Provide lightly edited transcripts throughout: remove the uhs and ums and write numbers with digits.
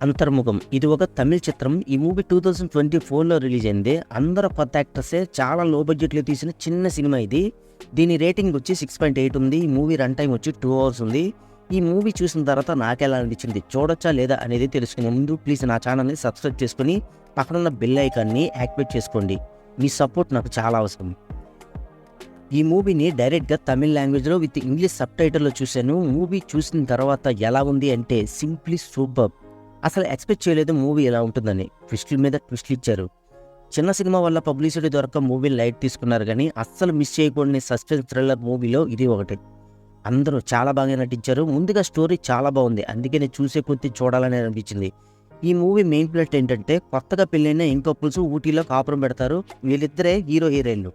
అంతర్ముఖం ఇది ఒక తమిళ చిత్రం. ఈ మూవీ 2024లో రిలీజ్ అయింది. అందరూ కొత్త యాక్టర్సే. చాలా లో బడ్జెట్లో తీసిన చిన్న సినిమా ఇది. దీని రేటింగ్ వచ్చి 6.8 ఉంది. ఈ మూవీ రన్ టైం వచ్చి 2 అవర్స్ ఉంది. ఈ మూవీ చూసిన తర్వాత నాకెలా అనిపించింది, చూడొచ్చా లేదా అనేది తెలుసుకునే ముందు ప్లీజ్ నా ఛానల్ని సబ్స్క్రైబ్ చేసుకుని పక్కనున్న బెల్ ఐకాన్ని యాక్టివేట్ చేసుకోండి. మీ సపోర్ట్ నాకు చాలా అవసరం. ఈ మూవీని డైరెక్ట్గా తమిళ్ లాంగ్వేజ్లో విత్ ఇంగ్లీష్ సబ్ టైటిల్లో చూశాను. మూవీ చూసిన తర్వాత ఎలా ఉంది అంటే సింప్లీ సూపర్. అసలు ఎక్స్పెక్ట్ చేయలేదు మూవీ ఎలా ఉంటుందని. ట్విస్టుల మీద ట్విస్టులు ఇచ్చారు. చిన్న సినిమా వల్ల పబ్లిసిటీ దొరక మూవీ లైట్ తీసుకున్నారు, కానీ అస్సలు మిస్ చేయకూడని సస్పెన్స్ థ్రిల్లర్ మూవీలో ఇది ఒకటి. అందరూ చాలా బాగా నటించారు. ముందుగా స్టోరీ చాలా బాగుంది, అందుకే నేను చూసే కొద్దీ చూడాలని అనిపించింది. ఈ మూవీ మెయిన్ ప్లాట్ ఏంటంటే కొత్తగా పెళ్ళైన కపుల్స్ ఊటీలో కాపురం పెడతారు. వీళ్ళిద్దరే హీరో హీరోయిన్లు.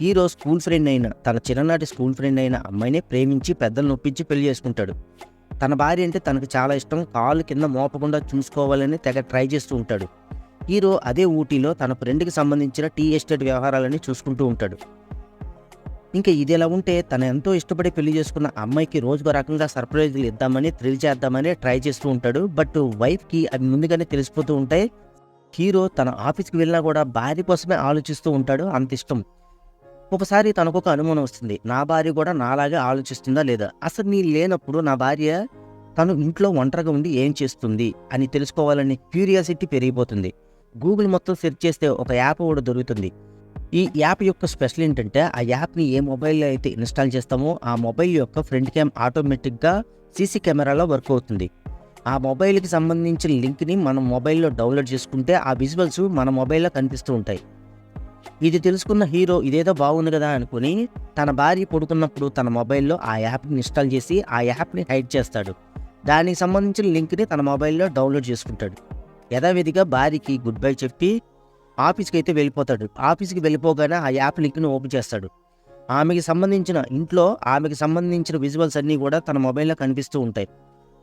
హీరో స్కూల్ ఫ్రెండ్ అయిన తన చిన్ననాటి స్కూల్ ఫ్రెండ్ అయిన అమ్మాయిని ప్రేమించి పెద్దలు నొప్పించి పెళ్లి చేసుకుంటాడు. తన భార్య అంటే తనకు చాలా ఇష్టం. కాలు కింద మోపకుండా చూసుకోవాలని తెగ ట్రై చేస్తూ ఉంటాడు. హీరో అదే ఊటీలో తన ఫ్రెండ్కి సంబంధించిన టీ ఎస్టేట్ వ్యవహారాలని చూసుకుంటూ ఉంటాడు. ఇంకా ఇది ఎలా ఉంటే తను ఎంతో ఇష్టపడి పెళ్లి చేసుకున్న అమ్మాయికి రోజుకో రకంగా సర్ప్రైజ్లు ఇద్దామని థ్రిల్ చేద్దామని ట్రై చేస్తూ ఉంటాడు. బట్ వైఫ్కి అవి ముందుగానే తెలిసిపోతూ ఉంటాయి. హీరో తన ఆఫీస్కి వెళ్ళినా కూడా భార్య కోసమే ఆలోచిస్తూ ఉంటాడు, అంత ఇష్టం. ఒకసారి తనకొక అనుమానం వస్తుంది, నా భార్య కూడా నాలాగే ఆలోచిస్తుందా లేదా, అసలు నేను లేనప్పుడు నా భార్య తను ఇంట్లో ఒంటరిగా ఉండి ఏం చేస్తుంది అని తెలుసుకోవాలని క్యూరియాసిటీ పెరిగిపోతుంది. గూగుల్ మొత్తం సెర్చ్ చేస్తే ఒక యాప్ కూడా దొరుకుతుంది. ఈ యాప్ యొక్క స్పెషల్ ఏంటంటే ఆ యాప్ని ఏ మొబైల్లో అయితే ఇన్స్టాల్ చేస్తామో ఆ మొబైల్ యొక్క ఫ్రంట్ క్యామ్ ఆటోమేటిక్గా సీసీ కెమెరాలో వర్క్ అవుతుంది. ఆ మొబైల్కి సంబంధించిన లింక్ని మనం మొబైల్లో డౌన్లోడ్ చేసుకుంటే ఆ విజువల్స్ మన మొబైల్లో కనిపిస్తూ ఉంటాయి. ఇది తెలుసుకున్న హీరో ఇదేదో బాగుంది కదా అనుకుని తన భార్య పడుకున్నప్పుడు తన మొబైల్లో ఆ యాప్ని ఇన్స్టాల్ చేసి ఆ యాప్ని హైడ్ చేస్తాడు. దానికి సంబంధించిన లింక్ని తన మొబైల్లో డౌన్లోడ్ చేసుకుంటాడు. యథావిధిగా భార్యకి గుడ్ బై చెప్పి ఆఫీస్కి అయితే వెళ్ళిపోతాడు. ఆఫీస్కి వెళ్ళిపోగానే ఆ యాప్ లింక్ని ఓపెన్ చేస్తాడు. ఆమెకి సంబంధించిన విజువల్స్ అన్నీ కూడా తన మొబైల్లో కనిపిస్తూ ఉంటాయి.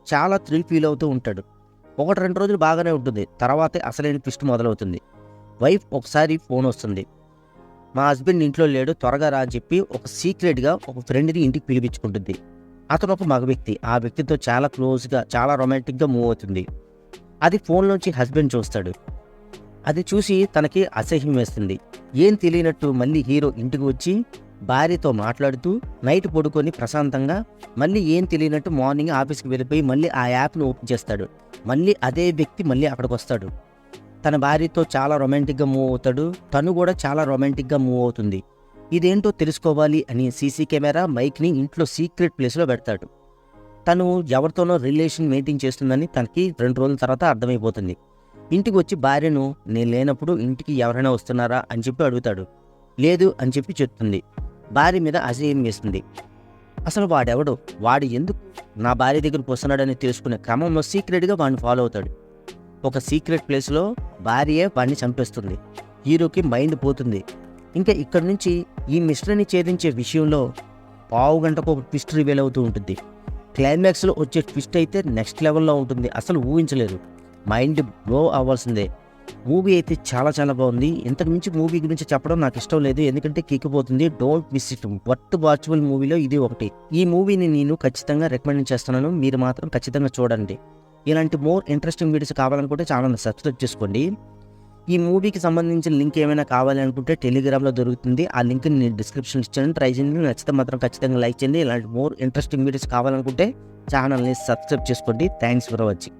చాలా థ్రిల్ ఫీల్ అవుతూ ఉంటాడు. 1-2 రోజులు బాగానే ఉంటుంది. తర్వాతే అసలైన ట్విస్ట్ మొదలవుతుంది. వైఫ్ ఒకసారి ఫోన్ వస్తుంది, మా హస్బెండ్ ఇంట్లో లేడు, త్వరగా రా అని చెప్పి ఒక సీక్రెట్గా ఒక ఫ్రెండ్ని ఇంటికి పిలిపించుకుంటుంది. అతను ఒక మగ వ్యక్తి. ఆ వ్యక్తితో చాలా క్లోజ్గా చాలా రొమాంటిక్గా మూవ్ అవుతుంది. అది ఫోన్లోంచి హస్బెండ్ చూస్తాడు. అది చూసి తనకి అసహ్యం వేస్తుంది. ఏం తెలియనట్టు మళ్ళీ హీరో ఇంటికి వచ్చి భార్యతో మాట్లాడుతూ నైట్ పడుకొని ప్రశాంతంగా మళ్ళీ ఏం తెలియనట్టు మార్నింగ్ ఆఫీస్కి వెళ్ళిపోయి మళ్ళీ ఆ యాప్ను ఓపెన్ చేస్తాడు. మళ్ళీ అదే వ్యక్తి మళ్ళీ అక్కడికి వస్తాడు. తన భార్యతో చాలా రొమాంటిక్గా మూవ్ అవుతాడు. తను కూడా చాలా రొమాంటిక్గా మూవ్ అవుతుంది. ఇదేంటో తెలుసుకోవాలి అని సీసీ కెమెరా మైక్ని ఇంట్లో సీక్రెట్ ప్లేస్లో పెడతాడు. తను ఎవరితోనో రిలేషన్ మెయింటైన్ చేస్తుందని తనకి 2 రోజుల తర్వాత అర్థమైపోతుంది. ఇంటికి వచ్చి భార్యను నేను లేనప్పుడు ఇంటికి ఎవరైనా వస్తున్నారా అని చెప్పి అడుగుతాడు. లేదు అని చెప్పి చెప్తుంది. భార్య మీద అసహ్యం వేస్తుంది. అసలు వాడు ఎందుకు నా భార్య దగ్గరకు వస్తున్నాడని తెలుసుకునే క్రమంలో సీక్రెట్గా వాడిని ఫాలో అవుతాడు. ఒక సీక్రెట్ ప్లేస్లో భార్యే వాడిని చంపేస్తుంది. హీరోకి మైండ్ పోతుంది. ఇంకా ఇక్కడి నుంచి ఈ మిస్టరీని ఛేదించే విషయంలో పావు గంటకు ఒక ట్విస్ట్ రివీల్ అవుతూ ఉంటుంది. క్లైమాక్స్లో వచ్చే ట్విస్ట్ అయితే నెక్స్ట్ లెవెల్లో ఉంటుంది. అసలు ఊహించలేరు. మైండ్ బ్లో అవ్వాల్సిందే. మూవీ అయితే చాలా చాలా బాగుంది. ఇంతకు మించి మూవీ గురించి చెప్పడం నాకు ఇష్టం లేదు, ఎందుకంటే కిక్కిపోతుంది. Don't miss it. Worth watchable మూవీలో ఇది ఒకటి. ఈ మూవీని నేను ఖచ్చితంగా రికమెండ్ చేస్తున్నాను. మీరు మాత్రం ఖచ్చితంగా చూడండి. ఇలాంటి మోర్ ఇంట్రెస్టింగ్ వీడియోస్ కావాలనుకుంటే ఛానల్ని సబ్స్క్రైబ్ చేసుకోండి. ఈ మూవీకి సంబంధించిన లింక్ ఏమైనా కావాలి అనుకుంటే టెలిగ్రామ్లో దొరుకుతుంది. ఆ లింక్ని నేను డిస్క్రిప్షన్ ఇచ్చాను, ట్రై చేయండి. నచ్చితే మాత్రం ఖచ్చితంగా లైక్ చేయండి. ఇలాంటి మోర్ ఇంట్రెస్టింగ్ వీడియోస్ కావాలనుకుంటే ఛానల్ని సబ్స్క్రైబ్ చేసుకోండి. Thanks for watching.